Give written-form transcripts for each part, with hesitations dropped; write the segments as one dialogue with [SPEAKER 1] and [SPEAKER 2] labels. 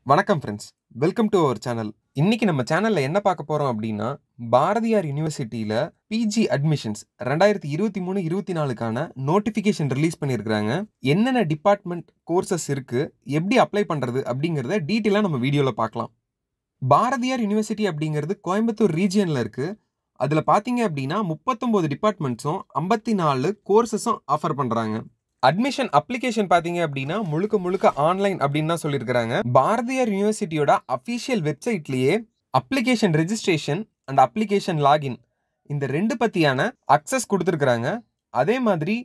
[SPEAKER 1] வணக்கம் friends, welcome to our channel. இன்னைக்கு நம்ம சேனல்ல என்ன பார்க்க போறோம் அப்படின்னா, பாரதியார் யூனிவர்சிட்டியில பிஜி அட்மிஷன்ஸ் 2023-24க்கான நோட்டிஃபிகேஷன் ரிலீஸ் பண்ணியிருக்காங்க. என்னென்ன டிபார்ட்மெண்ட் கோர்சஸ் இருக்கு, எப்படி அப்ளை பண்றது அப்படிங்கிறத டீட்டெயிலாக நம்ம வீடியோல பார்க்கலாம். பாரதியார் யூனிவர்சிட்டி அப்படிங்கிறது கோயம்புத்தூர் ரீஜியன்ல இருக்கு. அதுல பாத்தீங்க அப்படின்னா 39 டிபார்ட்மெண்ட்ஸும் 54 கோர்சஸும் ஆஃபர் பண்றாங்க. அட்மிஷன் அப்ளிகேஷன் பாத்தீங்க அப்படின்னா முழுக்க ஆன்லைன் அப்படின்னு தான் சொல்லியிருக்காங்க. பாரதியார் யூனிவர்சிட்டியோட அஃபிஷியல் வெப்சைட்லயே application registration and application login இந்த ரெண்டு பத்தியான அக்சஸ் கொடுத்துருக்காங்க. அதே மாதிரி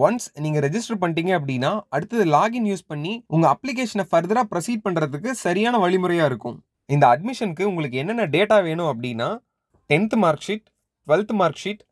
[SPEAKER 1] ஒன்ஸ் நீங்க ரெஜிஸ்டர் பண்ணிட்டீங்க அப்படின்னா அடுத்தது லாகின் யூஸ் பண்ணி உங்க அப்ளிகேஷனை ஃபர்தரா ப்ரொசீட் பண்றதுக்கு சரியான வழிமுறையா இருக்கும். இந்த அட்மிஷனுக்கு உங்களுக்கு என்னென்ன டேட்டா வேணும் அப்படின்னா 10th mark sheet, 12th mark sheet,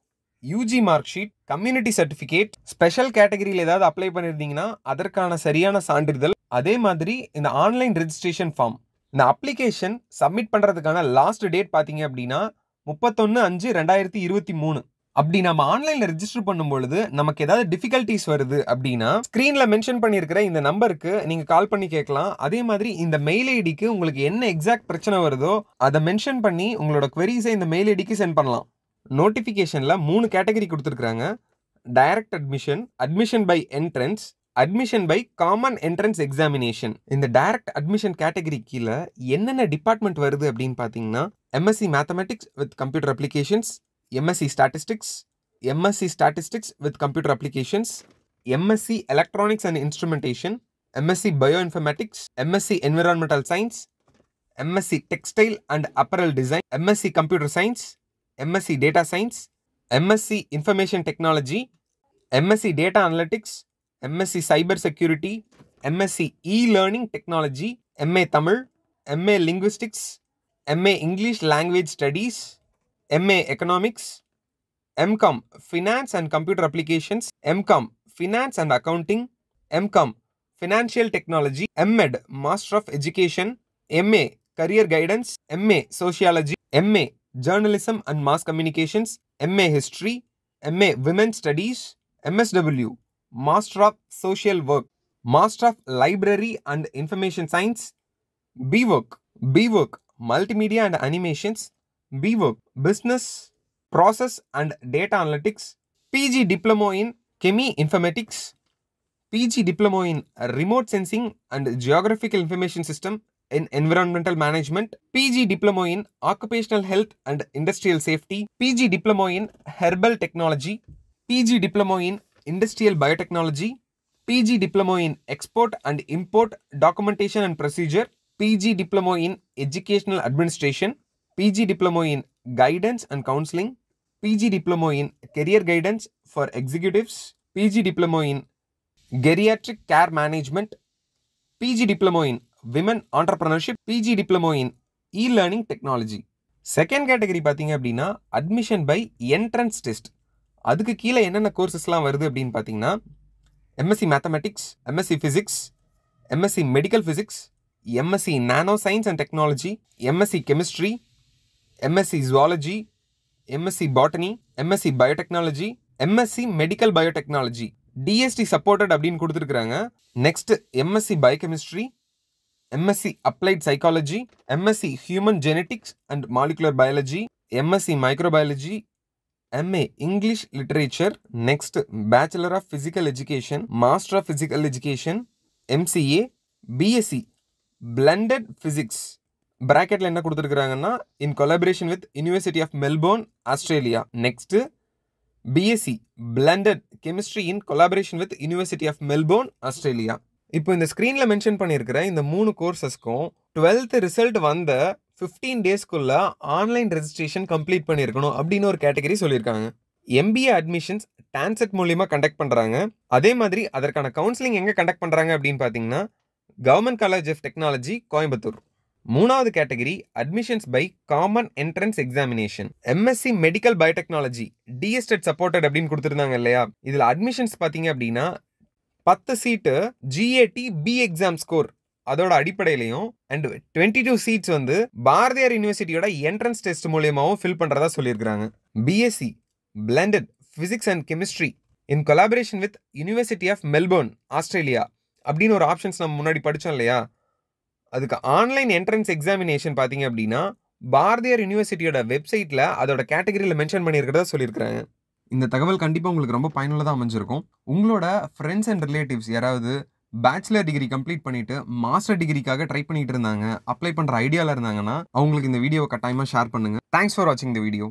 [SPEAKER 1] UG mark sheet, community certificate, special கேட்டகரியில் ஏதாவது அப்ளை பண்ணியிருந்தீங்கன்னா அதற்கான சரியான சான்றிதழ், அதே மாதிரி இந்த ஆன்லைன் ரெஜிஸ்ட்ரேஷன் ஃபார்ம். இந்த அப்ளிகேஷன் சப்மிட் பண்ணுறதுக்கான லாஸ்ட் டேட் பார்த்தீங்க அப்படின்னா 31/5/2023. அப்படி நம்ம ஆன்லைனில் ரெஜிஸ்டர் பண்ணும்பொழுது நமக்கு ஏதாவது டிஃபிகல்ட்டிஸ் வருது அப்படின்னா ஸ்க்ரீனில் மென்ஷன் பண்ணியிருக்கிற இந்த நம்பருக்கு நீங்கள் கால் பண்ணி கேட்கலாம். அதே மாதிரி இந்த மெயில் ஐடிக்கு உங்களுக்கு என்ன எக்ஸாக்ட் பிரச்சனை வருதோ அதை மென்ஷன் பண்ணி உங்களோட queries-ஐ இந்த மெயில் ஐடிக்கு சென்ட் பண்ணலாம். நோட்டிஃபிகேஷனில் 3 கேட்டகரி கொடுத்துருக்காங்க. Direct admission, admission by entrance, admission by common entrance examination. இந்த டைரக்ட் அட்மிஷன் கேட்டகரி கீழே என்னென்ன டிபார்ட்மெண்ட் வருது அப்படின்னு பார்த்தீங்கன்னா MSc mathematics with computer applications, MSc statistics, MSc statistics with computer applications, MSc electronics and instrumentation, MSc bioinformatics, MSc environmental science, MSc textile and apparel design, MSc computer science, MSc Data Science, MSc Information Technology, MSc Data Analytics, MSc Cyber Security, MSc E-Learning Technology, MA Tamil, MA Linguistics, MA English Language Studies, MA Economics, MCom Finance and Computer Applications, MCom Finance and Accounting, MCom Financial Technology, MEd Master of Education, MA Career Guidance, MA Sociology, MA Journalism and Mass Communications, MA History, MA Women's Studies, MSW Master of Social Work, Master of Library and Information Science, BWork Multimedia and Animations, BWork Business Process and Data Analytics, PG Diploma in Chemi Informatics, PG Diploma in Remote Sensing and Geographical Information System in Environmental Management, PG Diploma in Occupational Health and Industrial Safety, PG Diploma in Herbal Technology, PG Diploma in Industrial Biotechnology, PG Diploma in Export and Import Documentation and Procedure, PG Diploma in Educational Administration, PG Diploma in Guidance and Counseling, PG Diploma in Career Guidance for Executives, PG Diploma in Geriatric Care Management, PG Diploma in Women Entrepreneurship, PG Diploma in E-Learning Technology. Second category பார்த்தீங்க அப்படின்னா admission by entrance test. அதுக்கு கீழே என்னென்ன கோர்சஸ்லாம் வருது அப்படின்னு பார்த்தீங்கன்னா MSc mathematics, MSc physics, MSc medical physics, MSc nano science and technology, MSc chemistry, MSc zoology, MSc botany, MSc biotechnology, MSc medical biotechnology, DST supported அப்படின்னு கொடுத்துருக்குறாங்க. Next MSc biochemistry, MSc Applied Psychology, MSc Human Genetics and Molecular Biology, MSc Microbiology, MA English Literature, next Bachelor of Physical Education, Master of Physical Education, MCA, BSc Blended Physics, bracketல என்ன கொடுத்துருக்காங்கன்னா in collaboration with University of Melbourne, Australia. Next BSc Blended Chemistry in collaboration with University of Melbourne, Australia. இப்போ இந்த ஸ்க்ரீனில் mention பண்ணியிருக்கிற இந்த 3 கோர்சஸ்க்கும் 12th result வந்த 15 டேஸ்க்குள்ள online registration complete பண்ணியிருக்கணும் அப்படின்னு ஒரு கேட்டகரி சொல்லியிருக்காங்க. MBA அட்மிஷன்ஸ் டான்செட் மூலியமாக கண்டக்ட் பண்ணுறாங்க. அதே மாதிரி அதற்கான கவுன்சிலிங் எங்கே கண்டக்ட் பண்ணுறாங்க அப்படின்னு பார்த்தீங்கன்னா government college of technology, Coimbatore. 3வது category admissions by common entrance examination. MSc medical biotechnology டிஎஸ்டெட் சப்போர்ட்டட் அப்படின்னு கொடுத்துருந்தாங்க இல்லையா, இதில் அட்மிஷன்ஸ் பார்த்தீங்க அப்படின்னா 10 seat GAT B exam score அதோட அடிப்படையிலையும் அண்ட் 22 சீட்ஸ் வந்து பாரதியார் யூனிவர்சிட்டியோட என்ட்ரன்ஸ் டெஸ்ட் மூலியமாகவும் ஃபில் பண்ணுறதா சொல்லியிருக்கிறாங்க. BSc Blended Physics and Chemistry in collaboration with University of Melbourne, Australia அப்படின்னு ஒரு ஆப்ஷன்ஸ் நம்ம முன்னாடி படித்தோம் இல்லையா, அதுக்கு ஆன்லைன் என்ட்ரன்ஸ் எக்ஸாமினேஷன் பார்த்தீங்க அப்படின்னா பாரதியார் யூனிவர்சிட்டியோட வெப்சைட்டில் அதோட கேட்டகரியில் மென்ஷன் பண்ணியிருக்கிறதா சொல்லியிருக்கிறாங்க. இந்த தகவல் கண்டிப்பாக உங்களுக்கு ரொம்ப பயனுள்ளதாக அமைஞ்சிருக்கும். உங்களோட ஃப்ரெண்ட்ஸ் அண்ட் ரிலேட்டிவ்ஸ் யாராவது பேச்சுலர் டிகிரி கம்ப்ளீட் பண்ணிட்டு மாஸ்டர் டிகிரிக்காக ட்ரை பண்ணிட்டு இருந்தாங்க, அப்ளை பண்ணுற ஐடியாவில் இருந்தாங்கன்னா அவங்களுக்கு இந்த வீடியோவை கட்டாயமாக ஷேர் பண்ணுங்கள். தேங்க்ஸ் ஃபார் வாட்சிங் த வீடியோ.